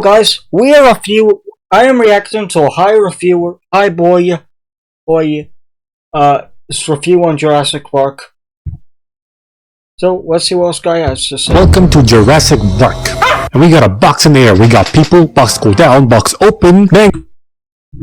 guys, I am reacting to a high boy, this review on Jurassic Park. So, let's see what else guy has to say. Welcome to Jurassic Park. And we got a box in the air. We got people, box go down, box open, man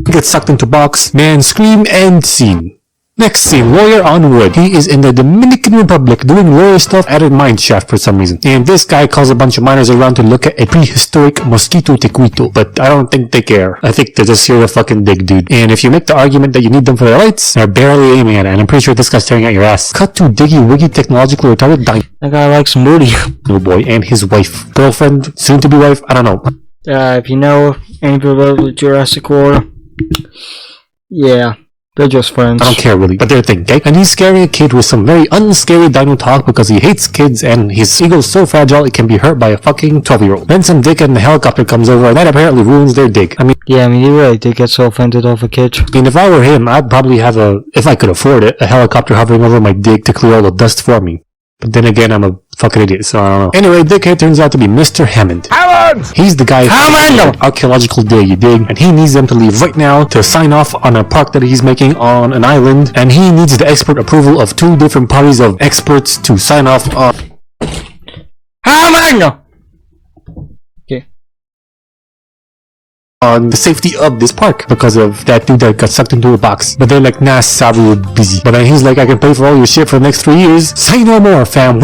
get sucked into box, man scream, and scene. Next scene, lawyer on wood. He is in the Dominican Republic doing lawyer stuff at a mine shaft for some reason. And this guy calls a bunch of miners around to look at a prehistoric mosquito tequito. But I don't think they care. I think they're just here to fucking dig, dude. And if you make the argument that you need them for their lights, they're barely aiming at it. And I'm pretty sure this guy's staring at your ass. Cut to Diggy Wiggy technologically retarded That guy likes Moody. Oh boy, and his wife. Girlfriend, soon to be wife, I don't know. If you know anything about the Jurassic World, yeah. They're just friends. I don't care really, but they're a thing, okay? And he's scaring a kid with some very unscary dino talk because he hates kids and his ego's so fragile it can be hurt by a fucking 12-year-old. Then some dickhead in the helicopter comes over and that apparently ruins their dig. He really did get so offended off a kid. If I were him, I'd probably have if I could afford it, a helicopter hovering over my dig to clear all the dust for me. But then again, I'm a fucking idiot, so I don't know. Anyway, dickhead turns out to be Mr. Hammond. Hammond! He's the guy Hammond! Archaeological dig, you dig? And he needs them to leave right now to sign off on a park that he's making on an island. And he needs the expert approval of 2 different parties of experts to sign off on... Hammond! On the safety of this park because of that dude that got sucked into a box. But they're like, nah, sorry, we're busy. But then he's like, I can pay for all your shit for the next 3 years. Say no more, fam.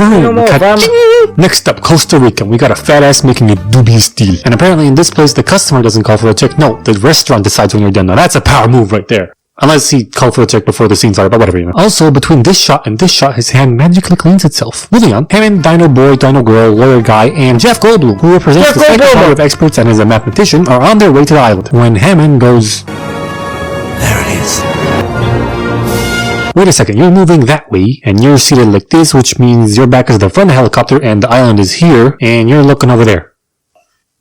Next up, Costa Rica. We got a fat ass making a dubious deal. And apparently in this place, the customer doesn't call for a check. No, the restaurant decides when you're done. Now that's a power move right there. Unless he called for a check before the scene started, but whatever, you know. Also, between this shot and this shot, his hand magically cleans itself. Moving on, Hammond, Dino Boy, Dino Girl, Lawyer Guy, and Jeff Goldblum, who represents the second party of experts and is a mathematician, are on their way to the island. When Hammond goes... There it is. Wait a second, you're moving that way, and you're seated like this, which means your back is the front of the helicopter, and the island is here, and you're looking over there.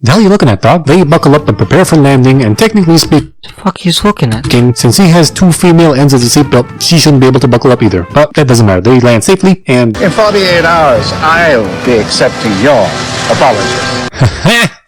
The hell are you looking at, dog? They buckle up and prepare for landing, and technically speaking, the fuck he's looking at? Since he has 2 female ends of the seatbelt, she shouldn't be able to buckle up either. But that doesn't matter. They land safely, and... In 48 hours, I'll be accepting your apologies.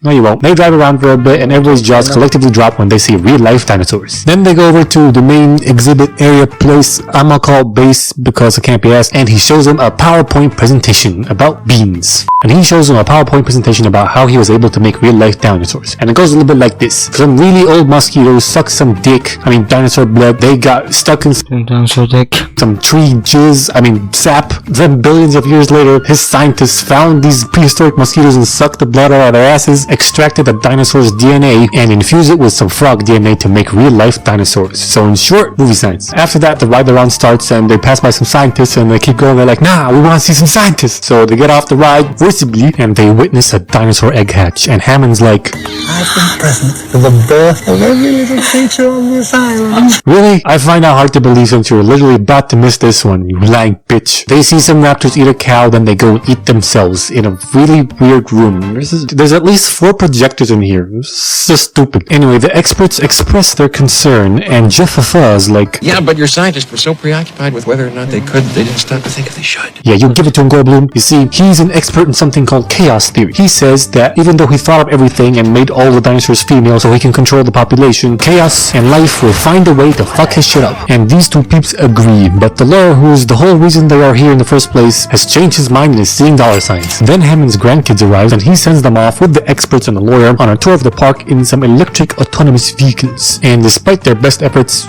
No, you won't. They drive around for a bit, and everybody's jaws collectively drop when they see real-life dinosaurs. Then they go over to the main exhibit area place, I'm gonna call base because it can't be asked, and he shows them a PowerPoint presentation about beans. And he shows them a PowerPoint presentation about how he was able to make real-life dinosaurs. And it goes a little bit like this. Some really old mosquitoes suck some dinosaur blood. They got stuck in dinosaur dick. Some tree jizz, sap. Then billions of years later, his scientists found these prehistoric mosquitoes and sucked the blood out of their asses, extracted the dinosaur's DNA, and infused it with some frog DNA to make real-life dinosaurs. So in short, movie science. After that, the ride around starts, and they pass by some scientists, and they keep going. They're like, nah, we want to see some scientists. So they get off the ride, forcibly, and they witness a dinosaur egg hatch. And Hammond's like, I've been present for the birth of every little creature on this island. Really? I find that hard to believe since you're literally about to miss this one, you lying bitch. They see some raptors eat a cow, then they go and eat themselves in a really weird room. There's at least 4 projectors in here. It's so stupid. Anyway, the experts express their concern, and Jeff is like, yeah, but your scientists were so preoccupied with whether or not they could, they didn't stop to think if they should. Yeah, you give it to him, Goldblum. You see, he's an expert in something called chaos theory. He says that even though he thought of everything and made all the dinosaurs female so he can control the population, chaos and life will find a way to fuck his shit up. And these 2 peeps agree, but the lawyer, who's the whole reason they are here in the first place, has changed his mind and is seeing dollar signs. Then Hammond's grandkids arrive, and he sends them off with the experts and the lawyer on a tour of the park in some electric autonomous vehicles. And despite their best efforts,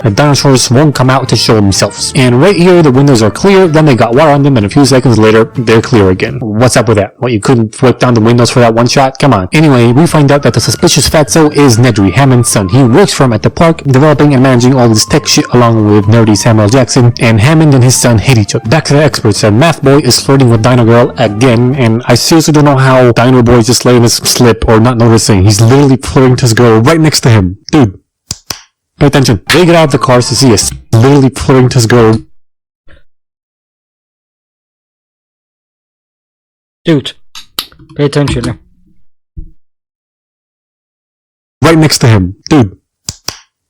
the dinosaurs won't come out to show themselves. And right here, the windows are clear, then they got water on them, and a few seconds later, they're clear again. What's up with that? What, you couldn't wipe down the windows for that one shot? Come on. Anyway, we find out that the suspicious fatso is Nedry, Hammond's son. He works for him at the park, developing and managing all this tech shit along with nerdy Samuel Jackson, and Hammond and his son hate each other. Back to the experts, and Math Boy is flirting with Dino Girl again, and I seriously don't know how Dino Boy is just letting this slip or not noticing. He's literally flirting to his girl right next to him. Dude. Pay attention. They get out of the cars to see us literally flirting to his girl. Dude, pay attention now. Right next to him. Dude,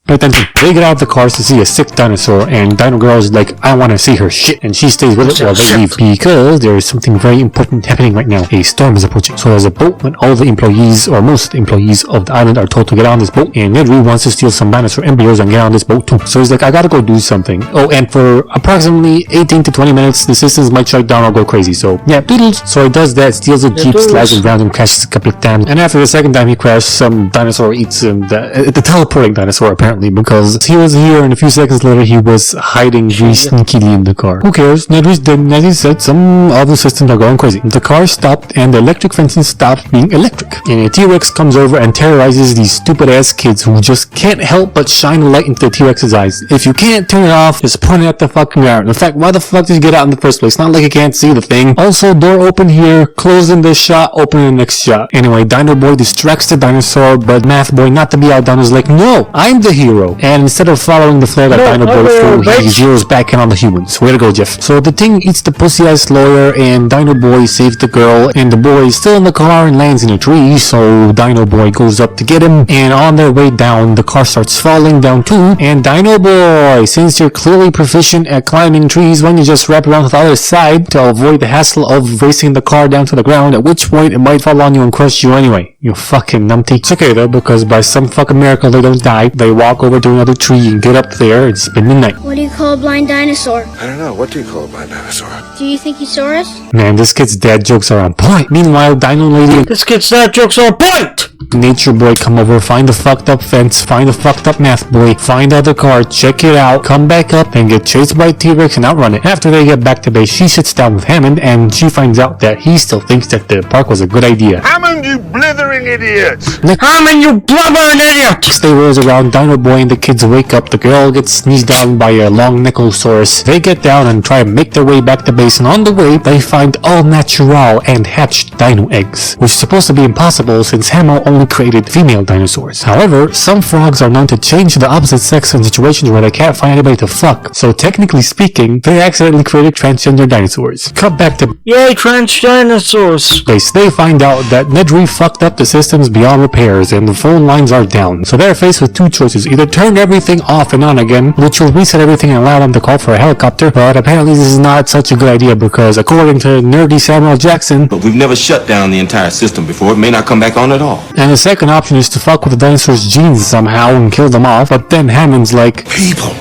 Pay attention. They get out of the cars to see a sick dinosaur, and Dino Girl is like, I want to see her shit, and she stays with it while they leave because there is something very important happening right now. A storm is approaching. So there's a boat when all the employees, or most employees of the island, are told to get on this boat, and Nedry wants to steal some dinosaur embryos and get on this boat too. So he's like, I gotta go do something. Oh, and for approximately 18 to 20 minutes, the systems might shut down or go crazy. So yeah, doodles. So he does that, steals a jeep, slides around and crashes a couple of times, and after the second time he crashed, some dinosaur eats him. The teleporting dinosaur apparently, because he was here and a few seconds later he was hiding very sneakily in the car. Who cares? Nedry's dead, and as he said, some of the systems are going crazy. The car stopped and the electric fencing stopped being electric. And a T-Rex comes over and terrorizes these stupid ass kids who just can't help but shine a light into the T-Rex's eyes. If you can't turn it off, just point it at the fucking ground. In fact, why the fuck did you get out in the first place? Not like you can't see the thing. Also, door open here, close in this shot, open in the next shot. Anyway, Dino Boy distracts the dinosaur, but Math Boy, not to be outdone, is like, no, I'm the hero. And instead of following the flare that Dino Boy threw, he zeroes back in on the humans. Way to go, Jeff. So the thing eats the pussy-ass lawyer, and Dino Boy saves the girl, and the boy is still in the car and lands in a tree, so Dino Boy goes up to get him, and on their way down, the car starts falling down too, and Dino Boy, since you're clearly proficient at climbing trees, why don't you just wrap around to the other side to avoid the hassle of racing the car down to the ground, at which point it might fall on you and crush you anyway. You fucking numpty. It's okay though, because by some fucking miracle they don't die. They walk over to another tree and get up there and spend the night. What do you call a blind dinosaur? I don't know. What do you call a blind dinosaur? Do you think he saw us? Man, this kid's dad jokes are on point. Meanwhile, Dino Lady and This kid's dad jokes on point! Nature Boy come over, find the fucked up fence, find the fucked up Math Boy, find the other car, check it out, come back up and get chased by T-Rex and outrun it. After they get back to base, she sits down with Hammond and she finds out that he still thinks that the park was a good idea. Hammond, you blithering idiot! Hammond, you blubbering idiot! They rolls around, Dino Boy and the kids wake up, the girl gets sneezed down by a long Nicolosaurus. They get down and try to make their way back to base, and on the way, they find all natural and hatched dino eggs, which is supposed to be impossible since Hamo only created female dinosaurs. However, some frogs are known to change to the opposite sex in situations where they can't find anybody to fuck, so technically speaking, they accidentally created transgender dinosaurs. Cut back to Yay, trans dinosaurs! base. They find out that Nedry fucked up the systems beyond repairs and the phone lines are down, so they're faced with two choices: either turn everything off and on again, which will reset everything and allow them to call for a helicopter, but apparently this is not such a good idea because according to nerdy Samuel Jackson, But we've never shut down the entire system before. It may not come back on at all. and the second option is to fuck with the dinosaurs' genes somehow and kill them off, but then Hammond's like, People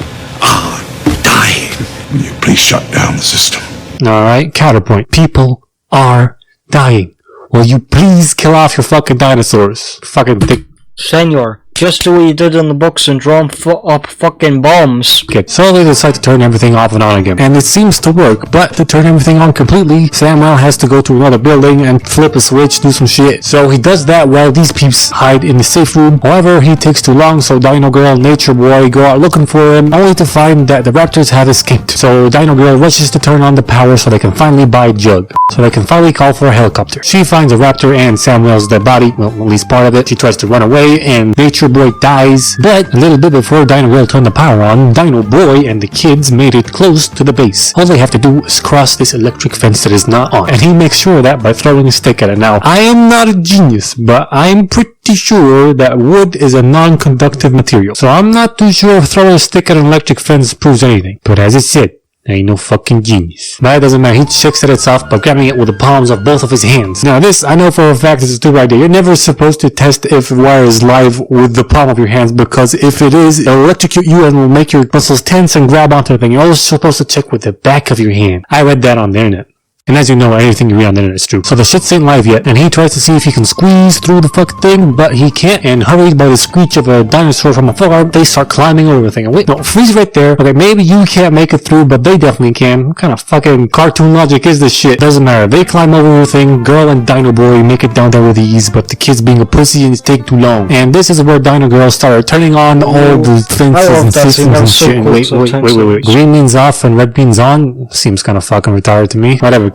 are dying. Will you please shut down the system? alright, counterpoint, people are dying. Will you please kill off your fucking dinosaurs? Fucking thick. Senor, just do what you did in the books and draw up fucking bombs. Okay, so they decide to turn everything off and on again. And it seems to work, but to turn everything on completely, Samuel has to go to another building and flip a switch, do some shit. So he does that while these peeps hide in the safe room. However, he takes too long, so Dino Girl and Nature Boy go out looking for him, only to find that the raptors have escaped. So Dino Girl rushes to turn on the power so they can finally buy Jug. So they can finally call for a helicopter. She finds a raptor and Samuel's dead body, well, at least part of it. She tries to run away, and Nature Boy dies, but a little bit before Dino Girl turned the power on, Dino Boy and the kids made it close to the base. All they have to do is cross this electric fence that is not on, and he makes sure of that by throwing a stick at it. Now, I am not a genius, but I'm pretty sure that wood is a non-conductive material, so I'm not too sure if throwing a stick at an electric fence proves anything. But as it said, I ain't no fucking genius. But it doesn't matter, he checks that it's off by grabbing it with the palms of both of his hands. Now this, I know for a fact is a stupid idea. You're never supposed to test if the wire is live with the palm of your hands, because if it is, it'll electrocute you and will make your muscles tense and grab onto the thing. You're always supposed to check with the back of your hand. I read that on the internet. And as you know, anything you read on the internet is true. So the shit ain't live yet, and he tries to see if he can squeeze through the fucking thing, but he can't, and hurried by the screech of a dinosaur from afar, they start climbing over the thing. And wait, no, freeze right there. Okay, maybe you can't make it through, but they definitely can. What kind of fucking cartoon logic is this shit? Doesn't matter. They climb over the thing, girl and Dino Boy make it down there with ease, but the kid's being a pussy and it's taking too long. And this is where Dino Girl started turning on all the fences and systems and shit. Wait. Green means off and red means on? Seems kind of fucking retarded to me. Whatever.